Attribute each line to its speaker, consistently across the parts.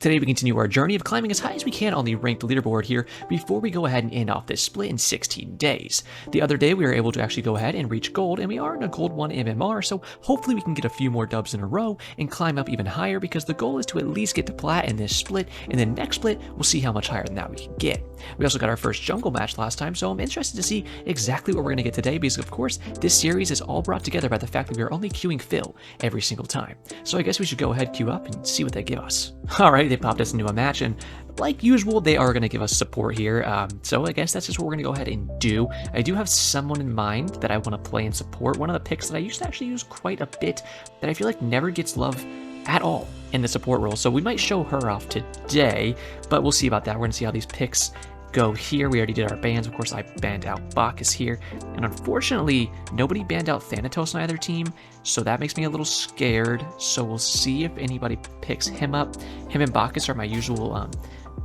Speaker 1: Today we continue our journey of climbing as high as we can on the ranked leaderboard here before we go ahead and end off this split in 16 days. The other day we were able to actually go ahead and reach gold, and we are in a gold 1 MMR, so hopefully we can get a few more dubs in a row and climb up even higher, because the goal is to at least get to plat in this split, and then next split we'll see how much higher than that we can get. We also got our first jungle match last time, so I'm interested to see exactly what we're going to get today, because of course this series is all brought together by the fact that we are only queuing Phil every single time. So I guess we should go ahead, queue up, and see what they give us. Alright, they popped us into a match, and like usual they are going to give us support here, so I guess that's just what we're going to go ahead and do. I do have someone in mind that I want to play and support, one of the picks that I used to actually use quite a bit that I feel like never gets love at all in the support role, so we might show her off today, but we'll see about that. We're going to see how these picks go here. We already did our bans. Of course, I banned out Bacchus here, and unfortunately nobody banned out Thanatos on either team, so that makes me a little scared. So we'll see if anybody picks him up. Him and Bacchus are my usual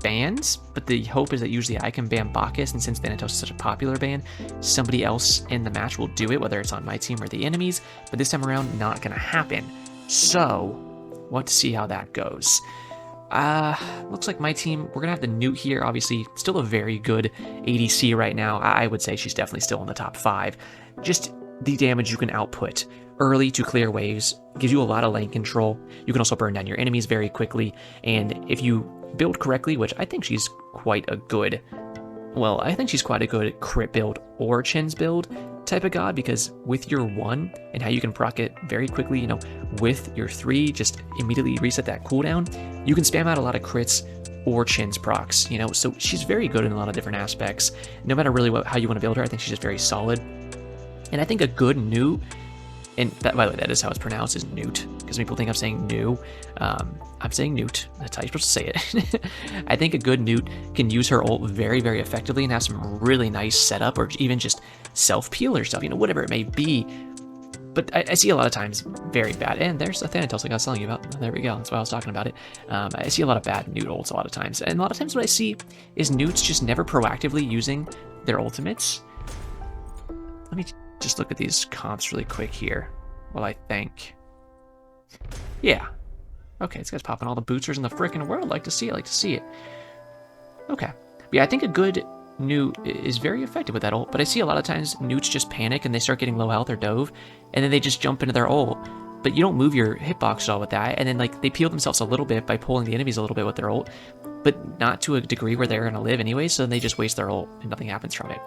Speaker 1: bans, but the hope is that usually I can ban Bacchus, and since Thanatos is such a popular ban, somebody else in the match will do it, whether it's on my team or the enemies, but this time around not gonna happen. So we'll have to see how that goes. Looks like my team, we're gonna have the Newt here, obviously still a very good ADC right now. I would say she's definitely still in the top 5. Just the damage you can output early to clear waves gives you a lot of lane control. You can also burn down your enemies very quickly, and if you build correctly, which I think she's quite a good, well, I think she's quite a good crit build or chins build type of god, because with your 1 and how you can proc it very quickly, you know, with your 3, just immediately reset that cooldown, you can spam out a lot of crits or chins procs, you know, so she's very good in a lot of different aspects. No matter really how you want to build her, I think she's just very solid. And I think a good Newt, and that, by the way, that is how it's pronounced, is Newt, because people think I'm saying new. I'm saying Newt. That's how you're supposed to say it. I think a good Newt can use her ult very, very effectively and have some really nice setup, or even just self-peel or stuff, you know, whatever it may be. But I see a lot of times very bad, and there's a Thanatos like I was telling you about. There we go, that's why I was talking about it. I see a lot of bad Newt ults a lot of times, and a lot of times what I see is Newts just never proactively using their ultimates. Let me just look at these comps really quick here while I think. Yeah. Okay, this guy's popping all the boosters in the frickin' world. Like to see it, Okay. But yeah, I think a good Newt is very effective with that ult, but I see a lot of times Newts just panic and they start getting low health or dove, and then they just jump into their ult. But you don't move your hitbox at all with that, and then like they peel themselves a little bit by pulling the enemies a little bit with their ult, but not to a degree where they're gonna live anyway, so then they just waste their ult and nothing happens from it.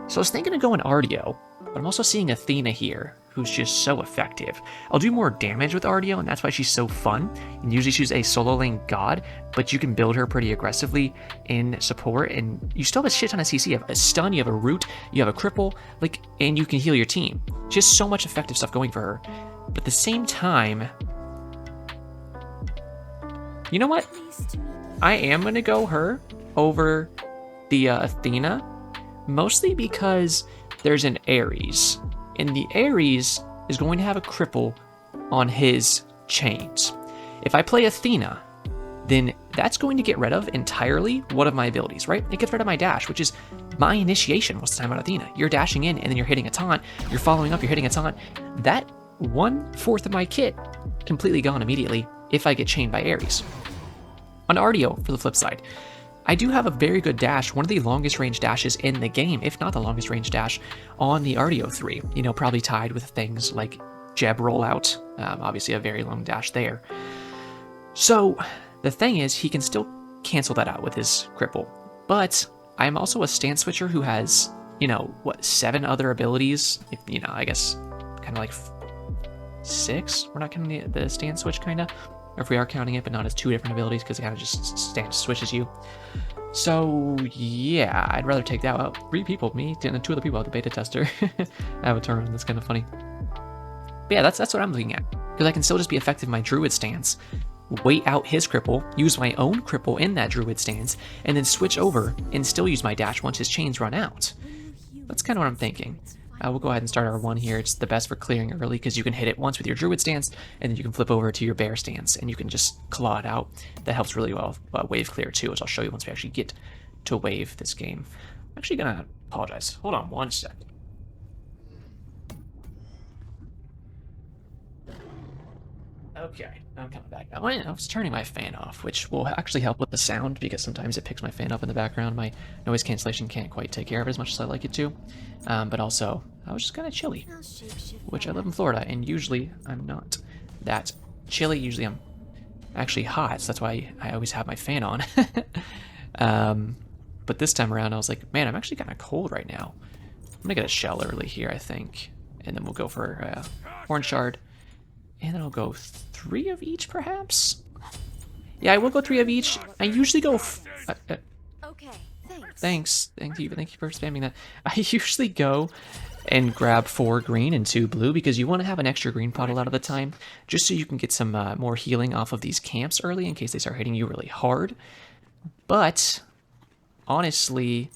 Speaker 1: So I was thinking of going Artio, but I'm also seeing Athena here, who's just so effective. I'll do more damage with Artio, and that's why she's so fun. And usually she's a solo lane god, but you can build her pretty aggressively in support, and you still have a shit ton of CC. You have a stun, you have a root, you have a cripple, like, and you can heal your team. She has so much effective stuff going for her. But at the same time, you know what? I am gonna go her over the Athena, mostly because there's an Ares, and the Ares is going to have a cripple on his chains. If I play Athena, then that's going to get rid of entirely one of my abilities, right? It gets rid of my dash, which is my initiation most of the time on Athena. You're dashing in, and then you're hitting a taunt, you're following up, you're hitting a taunt. That 1/4 of my kit completely gone immediately if I get chained by Ares. On Artio, for the flip side, I do have a very good dash, one of the longest range dashes in the game, if not the longest range dash on the Artio 3. You know, probably tied with things like Jeb rollout, obviously a very long dash there. So the thing is, he can still cancel that out with his cripple. But I'm also a stance switcher who has, you know, what, 7 other abilities? You know, I guess kind of like 6? We're not counting the stance switch, kind of. Or if we are counting it, but not as 2 different abilities, because it kind of just stance switches you. So yeah, I'd rather take that out. 3 people, me and 2 other people out, the beta tester. I have a turn, that's kind of funny. But yeah, that's what I'm looking at. Because I can still just be effective in my druid stance, wait out his cripple, use my own cripple in that druid stance, and then switch over and still use my dash once his chains run out. That's kind of what I'm thinking. We'll go ahead and start our 1 here. It's the best for clearing early because you can hit it once with your druid stance, and then you can flip over to your bear stance, and you can just claw it out. That helps really well wave clear too, as I'll show you once we actually get to wave this game. I'm actually gonna apologize. Hold on 1 sec. Okay, I'm coming back now. I was turning my fan off, which will actually help with the sound because sometimes it picks my fan up in the background. My noise cancellation can't quite take care of it as much as I like it to. But also, I was just kind of chilly, which I live in Florida, and usually I'm not that chilly. Usually I'm actually hot, so that's why I always have my fan on. But this time around, I was like, man, I'm actually kind of cold right now. I'm gonna get a shell early here, I think, and then we'll go for a horn shard. And then I'll go 3 of each, perhaps? Yeah, I will go 3 of each. I usually go...
Speaker 2: Okay,
Speaker 1: thanks. Thank you for spamming that. I usually go and grab 4 green and 2 blue because you want to have an extra green pot a lot of the time, just so you can get some more healing off of these camps early in case they start hitting you really hard. But, honestly,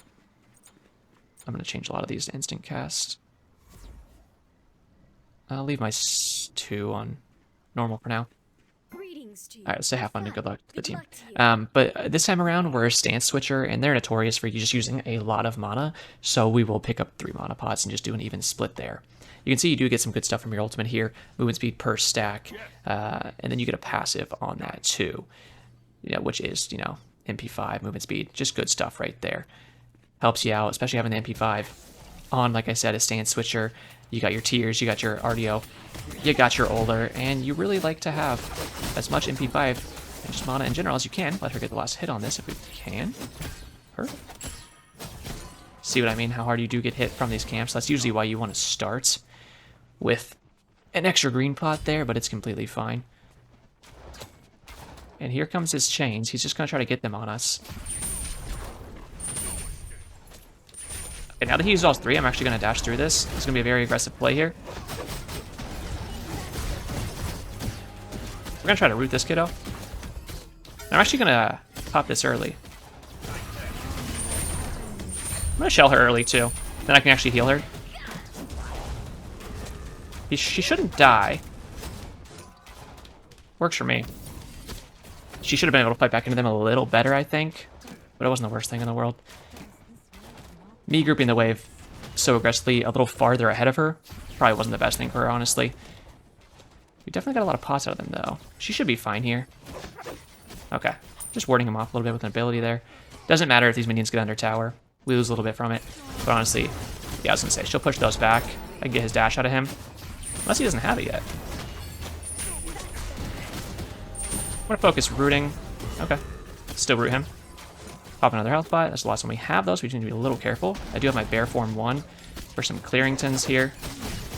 Speaker 1: I'm going to change a lot of these to instant cast. I'll leave my 2 on normal for now. Alright, let's say have fun and good luck to the team. But this time around, we're a stance switcher, and they're notorious for just using a lot of mana, so we will pick up 3 mana pots and just do an even split there. You can see you do get some good stuff from your ultimate here, movement speed per stack, and then you get a passive on that too, which is, MP5, movement speed, just good stuff right there. Helps you out, especially having the MP5 on, like I said, a stance switcher. You got your tiers, you got your Artio, you got your Older, and you really like to have as much MP5 and just mana in general as you can. Let her get the last hit on this if we can. Perfect. See what I mean? How hard you do get hit from these camps. That's usually why you want to start with an extra green pot there, but it's completely fine. And here comes his chains. He's just going to try to get them on us. Okay, now that he used all 3, I'm actually going to dash through this. It's going to be a very aggressive play here. We're going to try to root this kiddo. I'm actually going to pop this early. I'm going to shell her early, too. Then I can actually heal her. She shouldn't die. Works for me. She should have been able to fight back into them a little better, I think. But it wasn't the worst thing in the world. Me grouping the wave so aggressively a little farther ahead of her probably wasn't the best thing for her, honestly. We definitely got a lot of pots out of them, though. She should be fine here. Okay. Just warding him off a little bit with an ability there. Doesn't matter if these minions get under tower. We lose a little bit from it. But honestly, yeah, I was going to say, she'll push those back. I can get his dash out of him. Unless he doesn't have it yet. I'm going to focus rooting. Okay. Still root him. Pop another health bot. That's the last one we have, though, so we just need to be a little careful. I do have my Bear Form 1 for some Clearingtons here.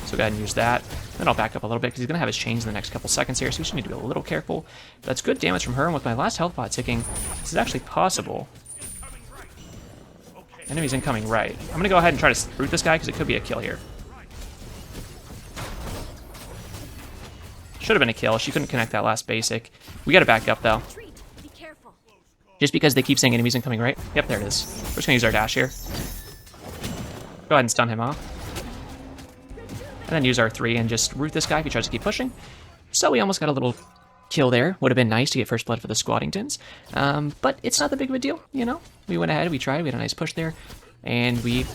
Speaker 1: So go ahead and use that. Then I'll back up a little bit because he's going to have his chains in the next couple seconds here, so we just need to be a little careful. But that's good damage from her, and with my last health bot ticking, this is actually possible. Enemy's incoming right. I'm going to go ahead and try to root this guy because it could be a kill here. Should have been a kill. She couldn't connect that last basic. We got to back up, though. Just because they keep saying enemies incoming right. Yep, there it is. We're just going to use our dash here. Go ahead and stun him off. And then use our 3 and just root this guy if he tries to keep pushing. So we almost got a little kill there. Would have been nice to get first blood for the Squattingtons. But it's not that big of a deal, We went ahead, we tried, we had a nice push there. And we,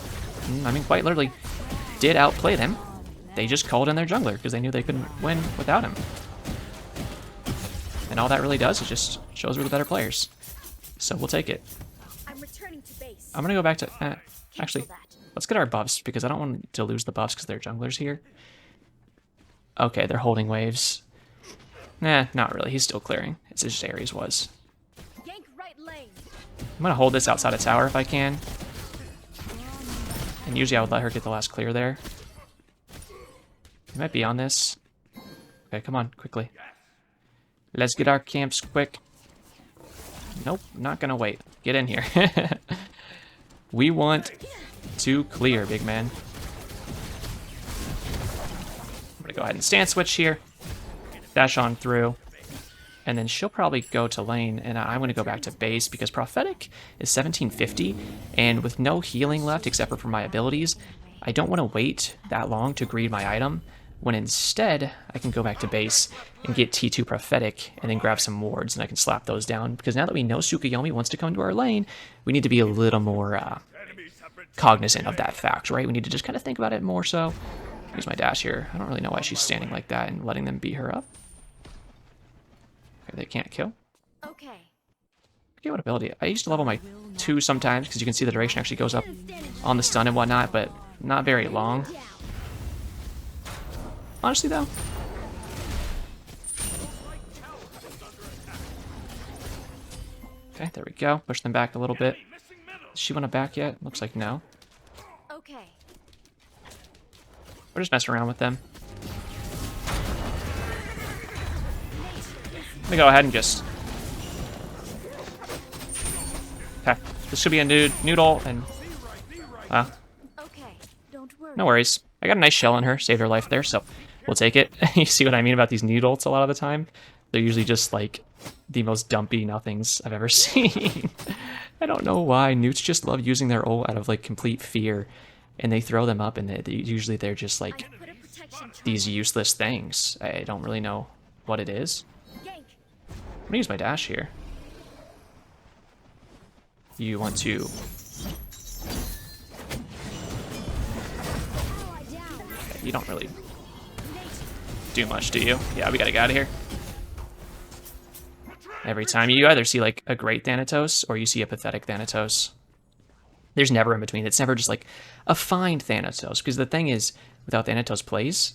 Speaker 1: quite literally did outplay them. They just called in their jungler because they knew they couldn't win without him. And all that really does is just shows we're the better players. So we'll take it. I'm going to go back to... actually, let's get our buffs because I don't want to lose the buffs because they're junglers here. Okay, they're holding waves. Nah, not really. He's still clearing. It's just Ares was. I'm going to hold this outside of tower if I can. And usually I would let her get the last clear there. He might be on this. Okay, come on, quickly. Let's get our camps quick. Nope, not gonna wait. Get in here. We want to clear, big man. I'm gonna go ahead and stance switch here. Dash on through. And then she'll probably go to lane, and I'm going to go back to base because Prophetic is 1750, and with no healing left except for my abilities, I don't want to wait that long to greed my item, when instead I can go back to base and get T2 Prophetic and then grab some wards, and I can slap those down, because now that we know Tsukuyomi wants to come to our lane, we need to be a little more cognizant of that fact, right? We need to just kind of think about it more so. Use my dash here. I don't really know why she's standing like that and letting them beat her up. They can't kill.
Speaker 2: Okay.
Speaker 1: I forget what ability. I used to level my 2 sometimes because you can see the duration actually goes up on the stun and whatnot, but not very long. Honestly, though. Okay, there we go. Push them back a little bit. Does she want to back yet? Looks like no.
Speaker 2: Okay.
Speaker 1: We're just messing around with them. Let me go ahead and just... Okay, this should be a noodle, and...
Speaker 2: Okay. Don't worry.
Speaker 1: no worries. I got a nice shell on her, saved her life there, so we'll take it. You see what I mean about these noodle ults a lot of the time? They're usually just, like, the most dumpy nothings I've ever seen. I don't know why. Newts just love using their ult out of, like, complete fear, and they throw them up, and usually they're just, like, these useless things. I don't really know what it is. I'm gonna use my dash here. You want to... Okay, you don't really do much, do you? Yeah, we gotta get out of here. Every time you either see like a great Thanatos or you see a pathetic Thanatos. There's never in between. It's never just like a fine Thanatos. Because the thing is, without Thanatos plays,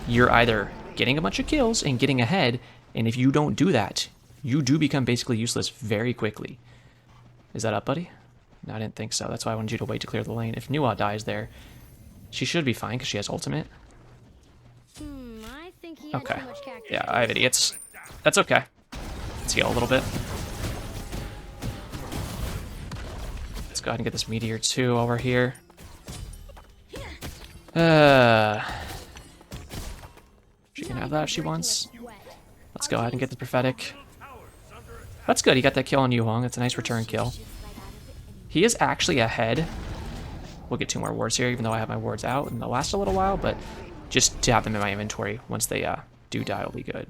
Speaker 1: you're either getting a bunch of kills and getting ahead, and if you don't do that, you do become basically useless very quickly. Is that up, buddy? No, I didn't think so. That's why I wanted you to wait to clear the lane. If Nuwa dies there, she should be fine because she has ultimate.
Speaker 2: I think he had
Speaker 1: Okay.
Speaker 2: too much cactus.
Speaker 1: Yeah, I have idiots. That's okay. Let's heal a little bit. Let's go ahead and get this meteor too while we're here. She can have that if she wants. Let's go ahead and get the prophetic. That's good. He got that kill on Yuhong. That's a nice return kill. He is actually ahead. We'll get 2 more wards here, even though I have my wards out, and they'll last a little while, but just to have them in my inventory once they do die will be good.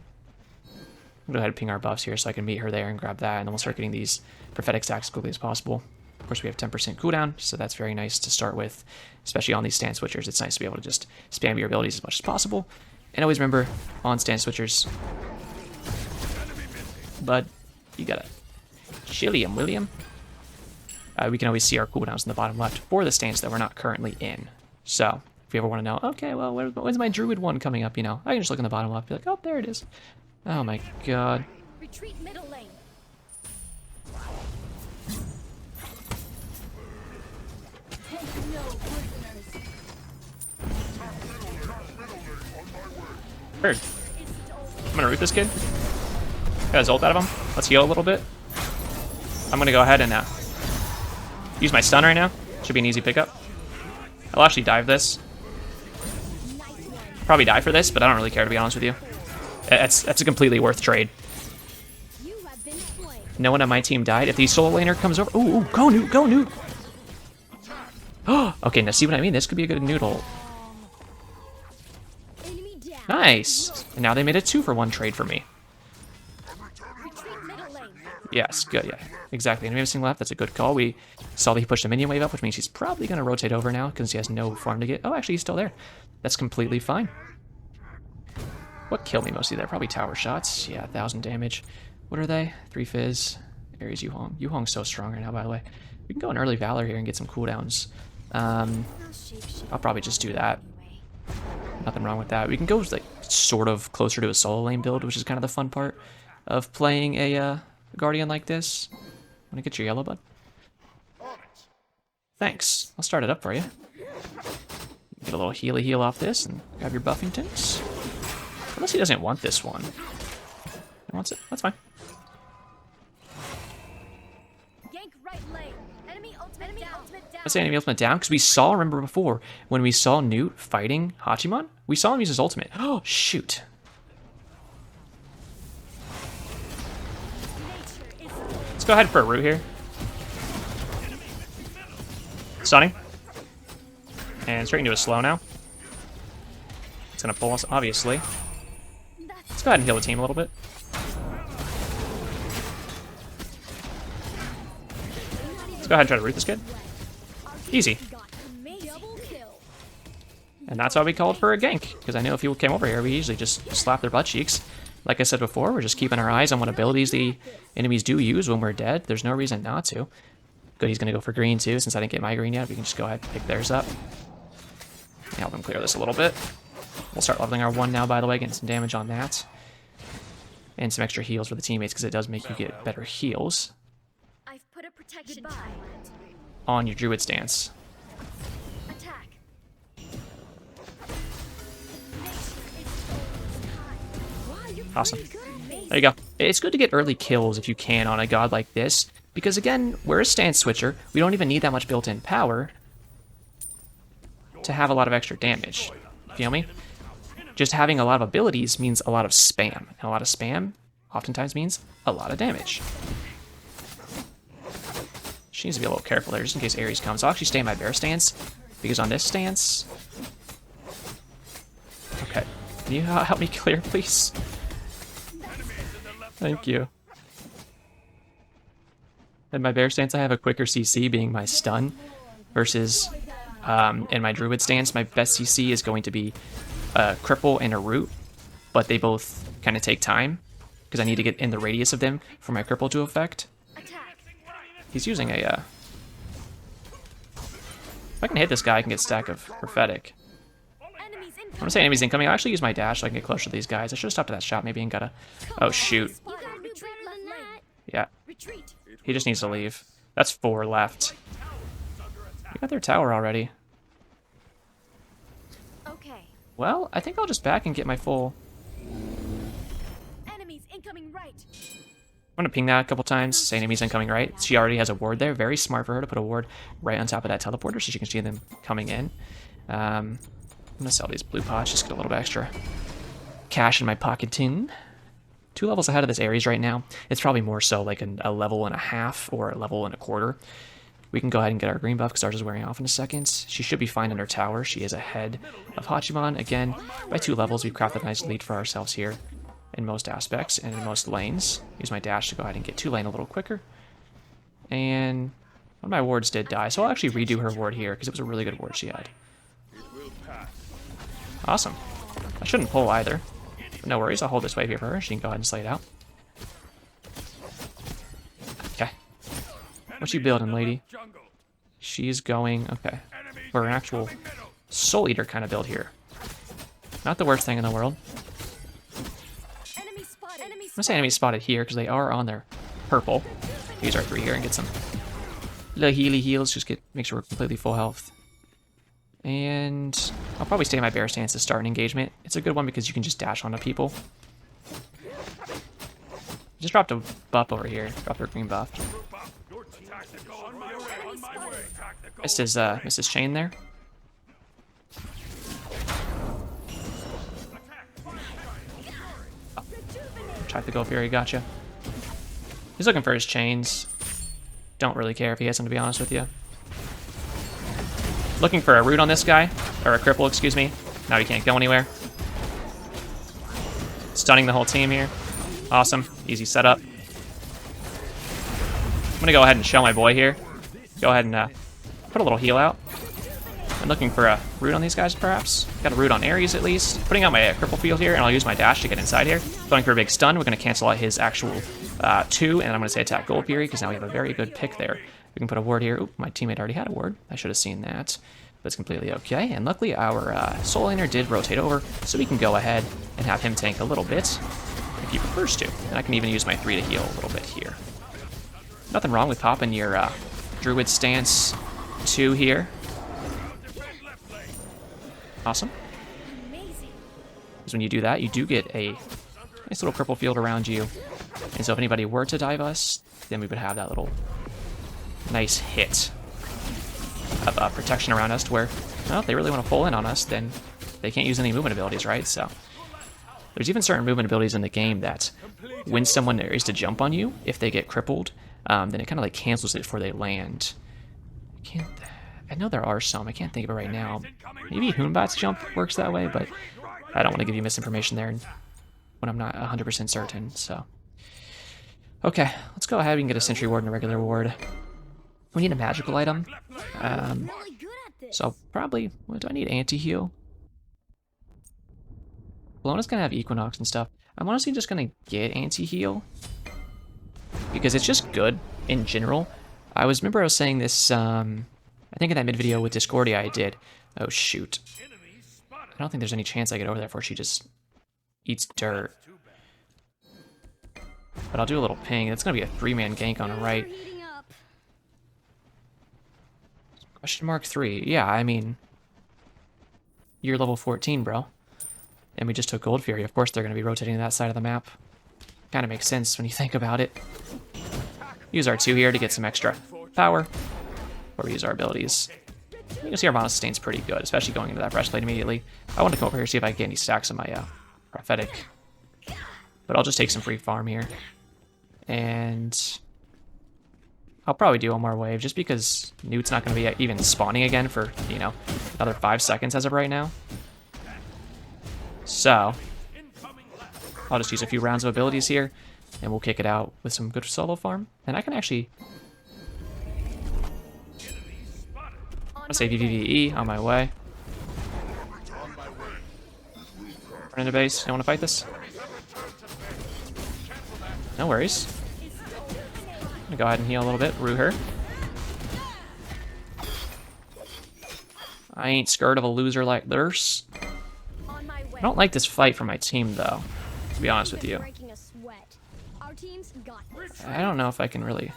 Speaker 1: I'll go ahead and ping our buffs here so I can meet her there and grab that, and then we'll start getting these prophetic stacks as quickly as possible. Of course, we have 10% cooldown, so that's very nice to start with, especially on these stand switchers. It's nice to be able to just spam your abilities as much as possible. And always remember, on stand switchers, but you gotta chili 'em, William. We can always see our cooldowns in the bottom left for the stands that we're not currently in. So, if you ever want to know, okay, well, when's my druid one coming up, you know? I can just look in the bottom left and be like, oh, there it is. Oh my god.
Speaker 2: Retreat middle lane. Take no prisoners.
Speaker 1: Bird. I'm gonna root this kid. Got his ult out of him. Let's heal a little bit. I'm gonna go ahead and use my stun right now. Should be an easy pickup. I'll actually dive this. Probably die for this, but I don't really care, to be honest with you. That's a completely worth trade. No one on my team died. If the solo laner comes over... Ooh, go Newt, go Newt! Oh, okay, now see what I mean? This could be a good noodle. Nice! And now they made a 2-for-1 trade for me. Yes, good, yeah. Exactly. Enemy missing left, that's a good call. We saw that he pushed a minion wave up, which means he's probably going to rotate over now because he has no farm to get. Oh, actually, he's still there. That's completely fine. What killed me mostly there? Probably tower shots. Yeah, 1,000 damage. What are they? 3 fizz. Ares Yuhong. Yuhong's so strong right now, by the way. We can go an early Valor here and get some cooldowns. I'll probably just do that. Nothing wrong with that. We can go like sort of closer to a solo lane build, which is kind of the fun part of playing a Guardian like this. Want to get your yellow, bud? Thanks. I'll start it up for you. Get a little heal off this and grab your Buffingtons. Unless he doesn't want this one. He wants it. That's fine.
Speaker 2: Gank right lane. Enemy ultimate down.
Speaker 1: Let's say enemy ultimate down, because we saw, remember before, when we saw Newt fighting Hachiman, we saw him use his ultimate. Oh, shoot. Let's go ahead for a root here. Stunning. And straight into a slow now. It's going to pull us, obviously. Let's go ahead and heal the team a little bit. Let's go ahead and try to root this kid. Easy. And that's why we called for a gank, because I know if people came over here, we usually just slap their butt cheeks. Like I said before, we're just keeping our eyes on what abilities the enemies do use when we're dead. There's no reason not to. Good, he's going to go for green too, since I didn't get my green yet. We can just go ahead and pick theirs up. Help him clear this a little bit. We'll start leveling our 1 now, by the way, getting some damage on that. And some extra heals for the teammates, because it does make you get better heals
Speaker 2: I've put a protection
Speaker 1: on your druid stance.
Speaker 2: Attack.
Speaker 1: Awesome. There you go. It's good to get early kills if you can on a god like this, because again, we're a stance switcher. We don't even need that much built-in power to have a lot of extra damage. Feel me? Just having a lot of abilities means a lot of spam. And a lot of spam oftentimes means a lot of damage. She needs to be a little careful there, just in case Ares comes. I'll actually stay in my bear stance, because on this stance... Okay. Can you help me clear, please? Thank you. In my bear stance, I have a quicker CC, being my stun, versus in my druid stance, my best CC is going to be a cripple and a root, but they both kind of take time, because I need to get in the radius of them for my cripple to affect. He's using a, if I can hit this guy, I can get stack of prophetic. I'm gonna say enemies incoming. I'll actually use my dash so I can get closer to these guys. I should have stopped at that shot maybe and got a... Oh, shoot. Yeah. He just needs to leave. That's 4 left. We got their tower already.
Speaker 2: Okay.
Speaker 1: Well, I think I'll just back and get my full...
Speaker 2: Enemies incoming right.
Speaker 1: I'm gonna ping that a couple times, say enemies incoming right. She already has a ward there. Very smart for her to put a ward right on top of that teleporter so she can see them coming in. I'm gonna sell these blue pots, just get a little bit extra cash in my pocket tin. 2 levels ahead of this Ares right now. It's probably more so like a level and a half or a level and a quarter. We can go ahead and get our green buff because ours is wearing off in a second. She should be fine in her tower. She is ahead of Hachiman. Again, by 2 levels, we've crafted a nice lead for ourselves here in most aspects and in most lanes. Use my dash to go ahead and get 2 lane a little quicker. And one of my wards did die, so I'll actually redo her ward here because it was a really good ward she had. Awesome. I shouldn't pull either. But no worries, I'll hold this wave here for her. She can go ahead and slay it out. Okay. What's she building, lady? She's going, okay, for an actual Soul Eater kind of build here. Not the worst thing in the world. I'm gonna say enemy spotted here because they are on their purple. Use our 3 here and get some little heals. Just make sure we're completely full health. And I'll probably stay in my bear stance to start an engagement. It's a good one because you can just dash onto people. Just dropped a buff over here. Dropped her green buff. Missed his chain there. Oh. Tried to go up here, he gotcha. He's looking for his chains. Don't really care if he has them, to be honest with you. Looking for a root on this guy, or a cripple, excuse me. Now he can't go anywhere. Stunning the whole team here. Awesome, easy setup. I'm gonna go ahead and show my boy here. Go ahead and put a little heal out. I'm looking for a root on these guys, perhaps. Got a root on Ares at least. Putting out my cripple field here, and I'll use my dash to get inside here. Going for a big stun. We're gonna cancel out his actual 2, and I'm gonna say attack Gold Fury because now we have a very good pick there. We can put a ward here. Oop, my teammate already had a ward. I should have seen that, but it's completely okay. And luckily, our Soul Laner did rotate over, so we can go ahead and have him tank a little bit if he prefers to. And I can even use my 3 to heal a little bit here. Nothing wrong with popping your Druid stance 2 here. Awesome. Because when you do that, you do get a nice little purple field around you. And so if anybody were to dive us, then we would have that little nice hit of protection around us to where, well, if they really want to pull in on us, then they can't use any movement abilities, right? So there's even certain movement abilities in the game that when someone is to jump on you, if they get crippled, then it kind of like cancels it before they land. I know there are some. I can't think of it right now. Maybe Hoonbat's jump works that way, but I don't want to give you misinformation there when I'm not 100% certain, so. Okay, let's go ahead. We can get a Sentry Ward and a regular ward. We need a magical item. So probably, what do I need? Anti-heal? Bellona's gonna have Equinox and stuff. I'm honestly just gonna get anti-heal because it's just good in general. Remember I was saying this, I think in that mid video with Discordia I did. Oh shoot. I don't think there's any chance I get over there before she just eats dirt. But I'll do a little ping. It's gonna be a 3-man gank on the right.
Speaker 2: Heating up.
Speaker 1: Question mark 3. Yeah, I mean, you're level 14, bro. And we just took Gold Fury. Of course they're gonna be rotating to that side of the map. Kind of makes sense when you think about it. Use our 2 here to get some extra power. Or we use our abilities. You can see our mana sustain's pretty good, especially going into that breastplate immediately. I want to come over here and see if I can get any stacks on my prophetic. But I'll just take some free farm here. And I'll probably do one more wave, just because Newt's not going to be even spawning again for, you know, another 5 seconds as of right now. So, I'll just use a few rounds of abilities here, and we'll kick it out with some good solo farm. And I can actually... I'll say VVVE on my way. Run into base. You want to fight this? No worries. I'm gonna go ahead and heal a little bit. Rue her. I ain't scared of a loser like this. I don't like this fight for my team, though, to be honest with you. I don't know if I can really...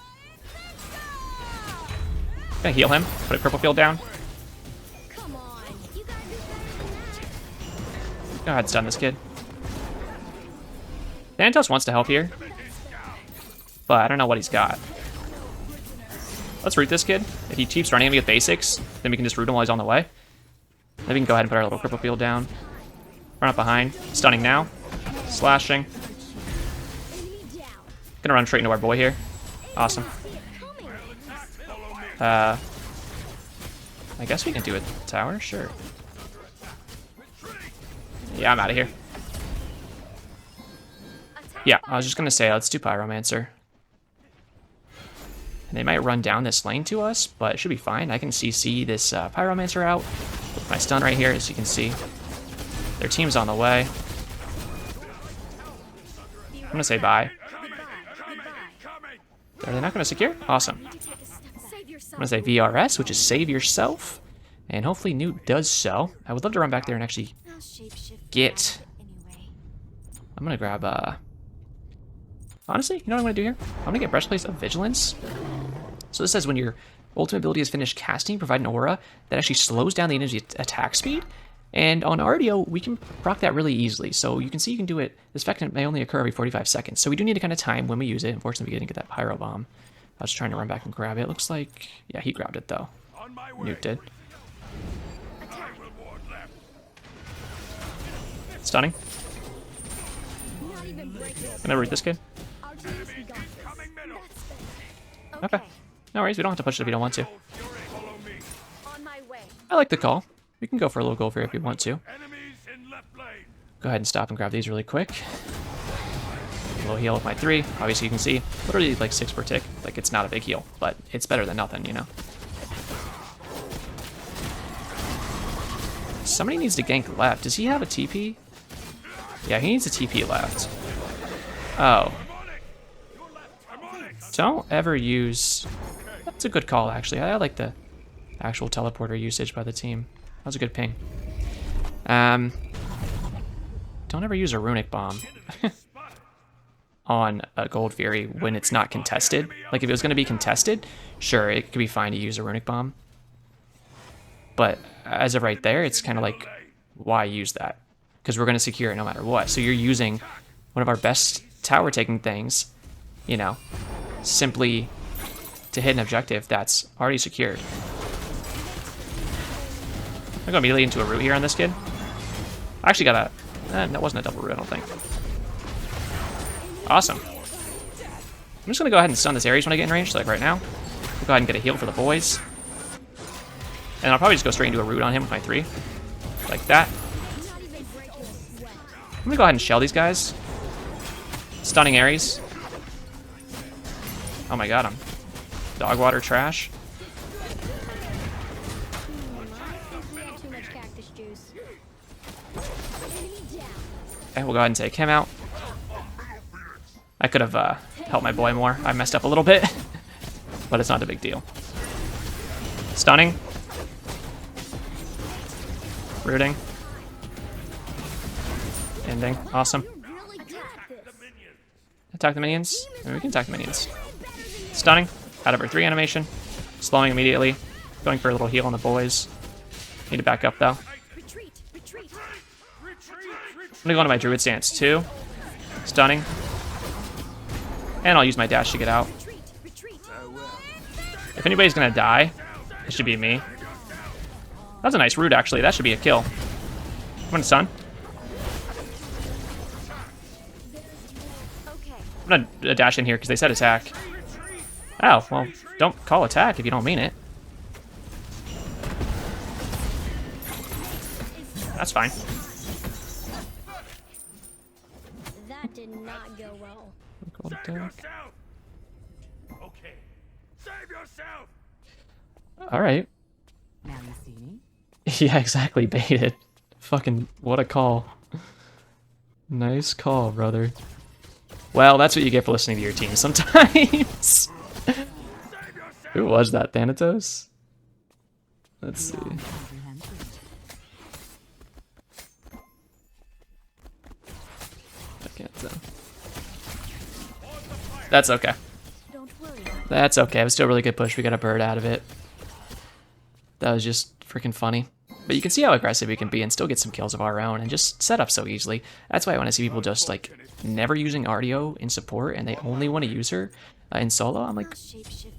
Speaker 1: Gonna heal him. Put a purple field down. Go ahead and stun this kid. Artios wants to help here, but I don't know what he's got. Let's root this kid. If he keeps running at me with basics, then we can just root him while he's on the way. Then we can go ahead and put our little purple field down. Run up behind. Stunning now. Slashing. Gonna run straight into our boy here. Awesome. I guess we can do a tower? Sure. Yeah, I'm out of here. Yeah, I was just gonna say, let's do Pyromancer. And they might run down this lane to us, but it should be fine. I can CC this Pyromancer out with my stun right here, as you can see. Their team's on the way. I'm gonna say bye. Are they not gonna secure? Awesome. I'm gonna say VRS, which is save yourself. And hopefully Newt does so. I would love to run back there and actually get... I'm gonna grab, honestly, you know what I'm gonna do here? I'm gonna get Breastplate of Vigilance. So this says when your ultimate ability is finished casting, provide an aura that actually slows down the enemy's attack speed. And on Artio, we can proc that really easily. So you can see you can do it. This effect may only occur every 45 seconds. So we do need to kind of time when we use it. Unfortunately, we didn't get that Pyro Bomb. I was trying to run back and grab it. Looks like, yeah, he grabbed it though. Newt did. Stunning. I'm gonna root this kid. Okay. No worries, we don't have to push it if you don't want to. I like the call. We can go for a little gold here if you want to. Go ahead and stop and grab these really quick. A little heal with my 3. Obviously you can see, literally like 6 per tick. Like, it's not a big heal, but it's better than nothing, you know? Somebody needs to gank left. Does he have a TP? Yeah, he needs a TP left. Oh. Don't ever use... That's a good call, actually. I like the actual teleporter usage by the team. That was a good ping. Don't ever use a Runic Bomb on a Gold Fury when it's not contested. Like, if it was going to be contested, sure, it could be fine to use a Runic Bomb. But as of right there, it's kind of like, why use that? Because we're going to secure it no matter what. So you're using one of our best tower-taking things, you know, simply to hit an objective that's already secured. I'm going immediately into a root here on this kid. I actually got a... that wasn't a double root, I don't think. Awesome. I'm just going to go ahead and stun this Ares when I get in range, so like right now. We'll go ahead and get a heal for the boys. And I'll probably just go straight into a root on him with my 3. Like that. I'm going to go ahead and shell these guys. Stunning Ares. Oh my god, I'm dog water trash. Okay, we'll go ahead and take him out. I could have helped my boy more. I messed up a little bit, but it's not a big deal. Stunning. Rooting. Ending. Awesome. Attack the minions. Maybe we can attack the minions. Stunning. Out of her 3 animation. Slowing immediately. Going for a little heal on the boys. Need to back up though. I'm gonna go into my druid stance too. Stunning. And I'll use my dash to get out. If anybody's gonna die, it should be me. That's a nice root actually. That should be a kill. I'm gonna stun. I'm gonna dash in here because they said attack. Oh, well, don't call attack if you don't mean it. That's fine.
Speaker 2: That did not go well.
Speaker 1: Call attack.
Speaker 3: Okay. Save yourself.
Speaker 1: All right.
Speaker 4: Now you see me?
Speaker 1: Yeah, exactly. Baited. Fucking what a call. Nice call, brother. Well, that's what you get for listening to your team sometimes. Who was that? Thanatos? Let's see. I can't tell. That's okay.
Speaker 2: Don't worry.
Speaker 1: That's okay. It was still a really good push. We got a bird out of it. That was just freaking funny. But you can see how aggressive we can be and still get some kills of our own and just set up so easily. That's why I want to see people just like never using Artio in support and they only want to use her in solo. I'm like,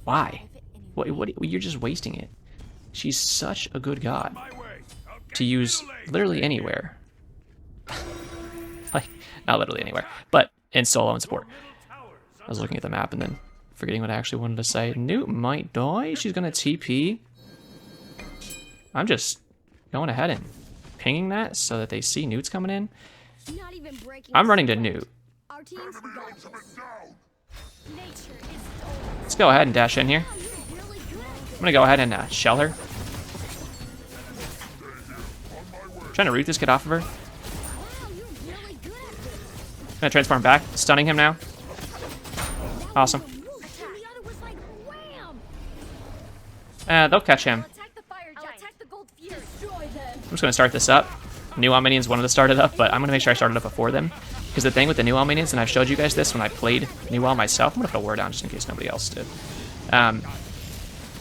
Speaker 1: why? What? You're just wasting it. She's such a good god to use literally anywhere. Like, not literally anywhere, but in solo and support. I was looking at the map and then forgetting what I actually wanted to say. Newt might die. She's gonna TP. I'm just going ahead and pinging that so that they see Newt's coming in.
Speaker 2: Not even breaking.
Speaker 1: I'm running to Newt.
Speaker 2: Our team's got this. Nature is
Speaker 1: Let's go ahead and dash in here.
Speaker 2: really good.
Speaker 1: I'm gonna go ahead and shell her. Trying to root this kid off of her.
Speaker 2: Wow, you're really good at this.
Speaker 1: Gonna transform back, stunning him now. Awesome.
Speaker 2: And the other was like wham.
Speaker 1: They'll catch him.
Speaker 2: Attack the fire giant. Attack the gold fury. Destroy them.
Speaker 1: I'm just gonna start this up. Nuon minions wanted to start it up, but I'm gonna make sure I start it up before them. Because the thing with the Nuon minions, and I've showed you guys this when I played Nuon myself, I'm gonna put a word down just in case nobody else did.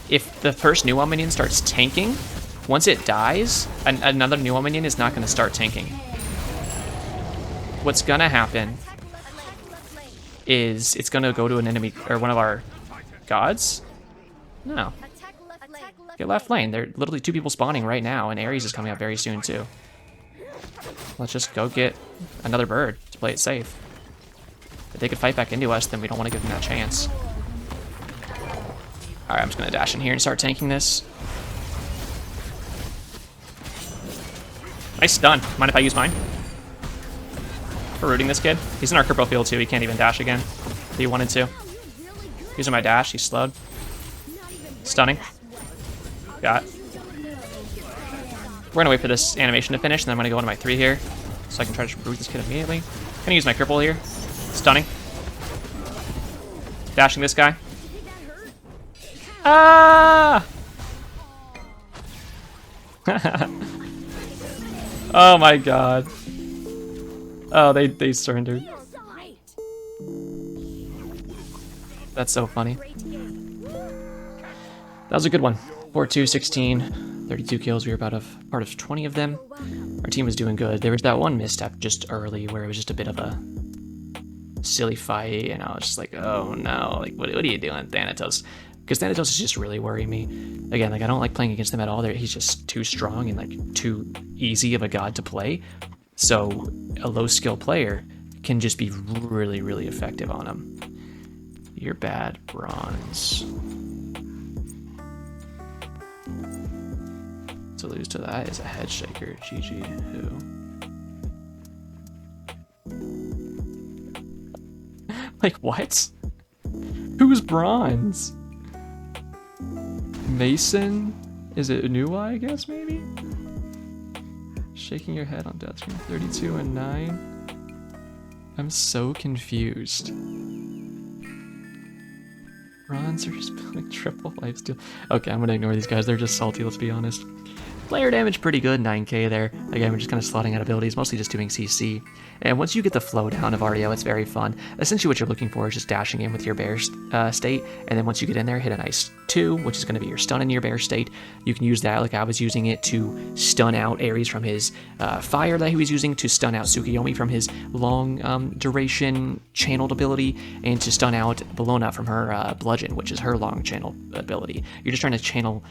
Speaker 1: If the first Nuon minion starts tanking, once it dies, another Nuon minion is not gonna start tanking. What's gonna happen is it's gonna go to an enemy or one of our gods. No.
Speaker 2: Attack left lane.
Speaker 1: Get left lane. There are literally 2 people spawning right now, and Ares is coming up very soon too. Let's just go get another bird to play it safe. If they could fight back into us, then we don't want to give them that chance. Alright, I'm just gonna dash in here and start tanking this. Nice stun. Mind if I use mine? For rooting this kid. He's in our Kerpo field too. He can't even dash again. If he wanted to. Using my dash, he's slowed. Stunning. Got it. We're gonna wait for this animation to finish, and then I'm gonna go into my 3 here, so I can try to root this kid immediately. Gonna use my cripple here. Stunning. Dashing this guy. Ah! Oh my god. Oh, they surrendered. That's so funny. That was a good one. 4-2, 16, 32 kills. We were about part of 20 of them. Our team was doing good. There was that one misstep just early where it was just a bit of a silly fight, and I was just like, oh no, like what are you doing, Thanatos? Because Thanatos is just really worrying me. Again, like I don't like playing against him at all. He's just too strong and like too easy of a god to play. So a low skill player can just be really, really effective on him. You're bad, bronze. To lose to that is a head shaker. GG. Who? Like what? Who's bronze? Mason? Is it Nua, I guess, maybe? Shaking your head on death screen. 32 and 9. I'm so confused. Bronze are just building triple lifesteal. Okay, I'm gonna ignore these guys. They're just salty, let's be honest. Player damage pretty good, 9k there. Again, we're just kind of slotting out abilities, mostly just doing CC. And once you get the flow down of Artio, it's very fun. Essentially what you're looking for is just dashing in with your bear state, and then once you get in there, hit a nice 2, which is going to be your stun in your bear state. You can use that like I was using it to stun out Ares from his fire that he was using, to stun out Tsukiyomi from his long duration channeled ability, and to stun out Bellona from her bludgeon, which is her long channel ability. You're just trying to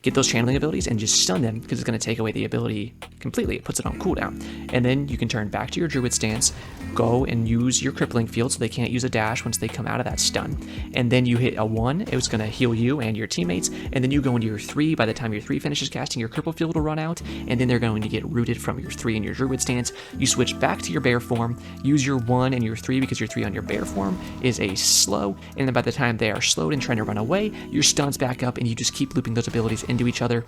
Speaker 1: get those channeling abilities and just stun them, because it's going to take away the ability completely. It puts it on cooldown. And then you can turn back to your druid stance, go and use your crippling field so they can't use a dash once they come out of that stun. And then you hit a 1, it was going to heal you and your teammates, and then you go into your 3. By the time your 3 finishes casting, your cripple field will run out, and then they're going to get rooted from your 3 in your druid stance. You switch back to your bear form, use your 1 and your 3, because your 3 on your bear form is a slow, and then by the time they are slowed and trying to run away, your stun's back up, and you just keep looping those abilities into each other.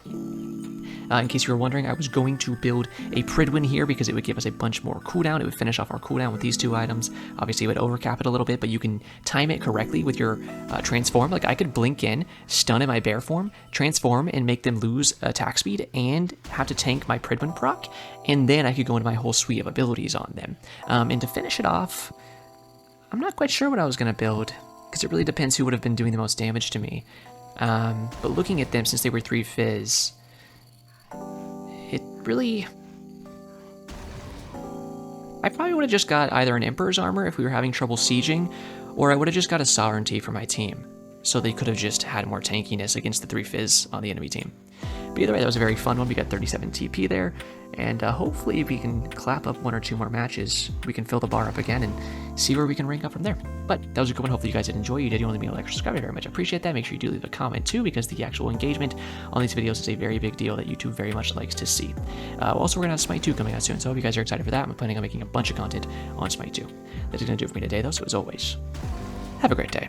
Speaker 1: In case you were wondering, I was going to build a Pridwin here because it would give us a bunch more cooldown. It would finish off our cooldown with these 2 items. Obviously, it would overcap it a little bit, but you can time it correctly with your transform. Like, I could blink in, stun in my bear form, transform, and make them lose attack speed, and have to tank my Pridwin proc, and then I could go into my whole suite of abilities on them. And to finish it off, I'm not quite sure what I was going to build, because it really depends who would have been doing the most damage to me. But looking at them, since they were 3 fizz, it really... I probably would have just got either an Emperor's Armor if we were having trouble sieging, or I would have just got a Sovereignty for my team, so they could have just had more tankiness against the 3 fizz on the enemy team. But either way, that was a very fun one. We got 37 TP there, and hopefully if we can clap up 1 or 2 more matches, we can fill the bar up again and see where we can rank up from there. But that was a good one. Hopefully you guys did enjoy. You did. You want to be a like or subscribe. I very much appreciate that. Make sure you do leave a comment too, because the actual engagement on these videos is a very big deal that YouTube very much likes to see. Also, we're going to have SMITE 2 coming out soon, so I hope you guys are excited for that. I'm planning on making a bunch of content on SMITE 2. That's going to do it for me today, though, so as always, have a great day.